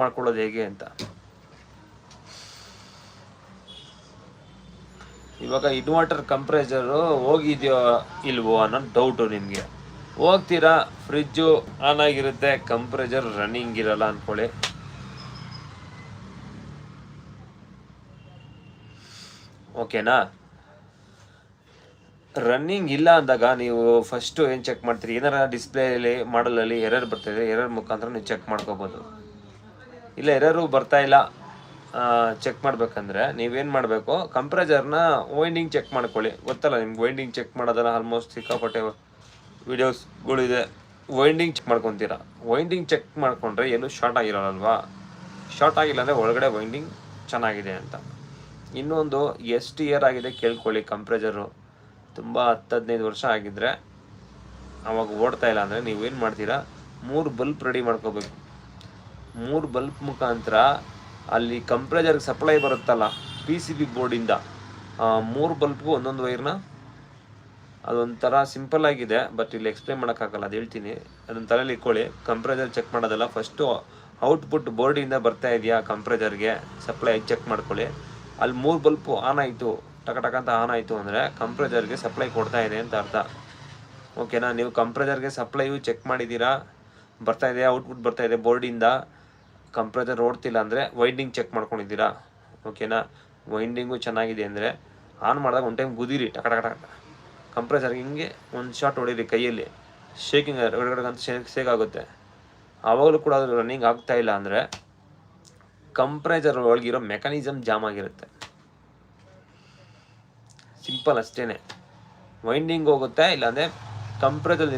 ಮಾಡ್ಕೊಳ್ಳೋದು ಹೇಗೆ ಅಂತ. ಇವಾಗ ಇನ್ವರ್ಟರ್ ಕಂಪ್ರೆಸರು ಹೋಗಿದೆಯೋ ಇಲ್ವೋ ಅನ್ನೋ ಡೌಟು ನಿಮಗೆ. ಹೋಗ್ತೀರಾ, ಫ್ರಿಜ್ಜು ಆನ್ ಆಗಿರುತ್ತೆ, ಕಂಪ್ರೆಸರ್ ರನ್ನಿಂಗ್ ಇರಲ್ಲ ಅಂದ್ಕೊಳ್ಳಿ. ಓಕೆನಾ? ರನ್ನಿಂಗ್ ಇಲ್ಲ ಅಂದಾಗ ನೀವು ಫಸ್ಟು ಏನು ಚೆಕ್ ಮಾಡ್ತೀರಿ, ಏನಾರ ಡಿಸ್ಪ್ಲೇಲಿ ಮಾಡಲಲ್ಲಿ ಎರರ್ ಬರ್ತಾಯಿದೆ, ಎರರ್ ಮುಖಾಂತರ ನೀವು ಚೆಕ್ ಮಾಡ್ಕೋಬೋದು. ಇಲ್ಲ ಎರರು ಬರ್ತಾ ಇಲ್ಲ ಚೆಕ್ ಮಾಡ್ಬೇಕಂದ್ರೆ ನೀವೇನು ಮಾಡಬೇಕು, ಕಂಪ್ರೆಸರ್ನ ವೈಂಡಿಂಗ್ ಚೆಕ್ ಮಾಡ್ಕೊಳ್ಳಿ. ಗೊತ್ತಲ್ಲ ನಿಮ್ಗೆ ವೈಂಡಿಂಗ್ ಚೆಕ್ ಮಾಡೋದಲ್ಲ, ಆಲ್ಮೋಸ್ಟ್ ಸಿಕ್ಕಾಪಟ್ಟೆ ವೀಡಿಯೋಸ್ಗಳಿದೆ. ವೈಂಡಿಂಗ್ ಚೆಕ್ ಮಾಡ್ಕೊತೀರಾ. ವೈಂಡಿಂಗ್ ಚೆಕ್ ಮಾಡಿಕೊಂಡ್ರೆ ಎಲ್ಲೂ ಶಾರ್ಟ್ ಆಗಿರೋಲ್ವಾ. ಶಾರ್ಟ್ ಆಗಿಲ್ಲ ಅಂದರೆ ಒಳಗಡೆ ವೈಂಡಿಂಗ್ ಚೆನ್ನಾಗಿದೆ ಅಂತ. ಇನ್ನೊಂದು ಎಷ್ಟು ಇಯರ್ ಆಗಿದೆ ಕೇಳ್ಕೊಳ್ಳಿ. ಕಂಪ್ರೆಸರು ತುಂಬ 10-15 ವರ್ಷ ಆಗಿದ್ದರೆ, ಅವಾಗ ಓಡ್ತಾ ಇಲ್ಲ ಅಂದರೆ ನೀವೇನು ಮಾಡ್ತೀರಾ, 3 ಬಲ್ಪ್ ರೆಡಿ ಮಾಡ್ಕೋಬೇಕು. 3 ಬಲ್ಪ್ ಮುಖಾಂತರ ಅಲ್ಲಿ ಕಂಪ್ರೆಸರ್ಗೆ ಸಪ್ಲೈ ಬರುತ್ತಲ್ಲ PCB ಬೋರ್ಡಿಂದ, 3 ಬಲ್ಪ್ಗೂ ಒಂದೊಂದು ವೈರ್ನ, ಅದೊಂಥರ ಸಿಂಪಲ್ ಆಗಿದೆ ಬಟ್ ಇಲ್ಲಿ ಎಕ್ಸ್ಪ್ಲೇನ್ ಮಾಡೋಕ್ಕಾಗಲ್ಲ, ಅದು ಹೇಳ್ತೀನಿ. ಅದನ್ನು ತಲೆಯಲ್ಲಿ ಇಟ್ಕೊಳ್ಳಿ. ಕಂಪ್ರೆಸರ್ ಚೆಕ್ ಮಾಡೋದಲ್ಲ, ಫಸ್ಟು ಔಟ್ಪುಟ್ ಬೋರ್ಡಿಂದ ಬರ್ತಾ ಇದೆಯಾ ಕಂಪ್ರೆಸರ್ಗೆ ಸಪ್ಲೈ ಚೆಕ್ ಮಾಡ್ಕೊಳ್ಳಿ. ಅಲ್ಲಿ 3 ಬಲ್ಪು ಆನ್ ಆಯಿತು, ಟಕ ಅಂತ ಆನ್ ಆಯಿತು ಅಂದರೆ ಕಂಪ್ರೆಸರ್ಗೆ ಸಪ್ಲೈ ಕೊಡ್ತಾ ಇದೆ ಅಂತ ಅರ್ಥ. ಓಕೆನಾ? ನೀವು ಕಂಪ್ರೆಸರ್ಗೆ ಸಪ್ಲೈಯು ಚೆಕ್ ಮಾಡಿದ್ದೀರಾ, ಬರ್ತಾ ಇದೆ, ಔಟ್ಪುಟ್ ಬರ್ತಾ ಇದೆ ಬೋರ್ಡಿಂದ, ಕಂಪ್ರೆಸರ್ ಓಡ್ತಿಲ್ಲ ಅಂದರೆ ವೈಂಡಿಂಗ್ ಚೆಕ್ ಮಾಡ್ಕೊಂಡಿದ್ದೀರಾ. ಓಕೆನಾ? ವೈಂಡಿಂಗು ಚೆನ್ನಾಗಿದೆ ಅಂದರೆ ಆನ್ ಮಾಡಿದಾಗ ಒಂದು ಟೈಮ್ ಗುದಿರಿ, ಟಕ ಕಂಪ್ರೆಸರ್ಗೆ ಹಿಂಗೆ ಒಂದು ಶಾಟ್ ಹೊಡೀರಿ ಕೈಯಲ್ಲಿ, ಶೇಕಿಂಗ್ ಅಂತ ಶೇಕ್ ಆಗುತ್ತೆ. ಆವಾಗಲೂ ಕೂಡ ಅದು ರನ್ನಿಂಗ್ ಆಗ್ತಾ ಇಲ್ಲ ಅಂದರೆ ಕಂಪ್ರೆಸರ್ ಒಳಗಿರೋ ಮೆಕ್ಯಾನಿಸಮ್ ಜಾಮ್ ಆಗಿರುತ್ತೆ. ಸಿಂಪಲ್ ಅಷ್ಟೇ. ವೈಂಡಿಂಗ್ ಹೋಗುತ್ತೆ, ಇಲ್ಲಾಂದರೆ ಕಂಪ್ರೆಸರ್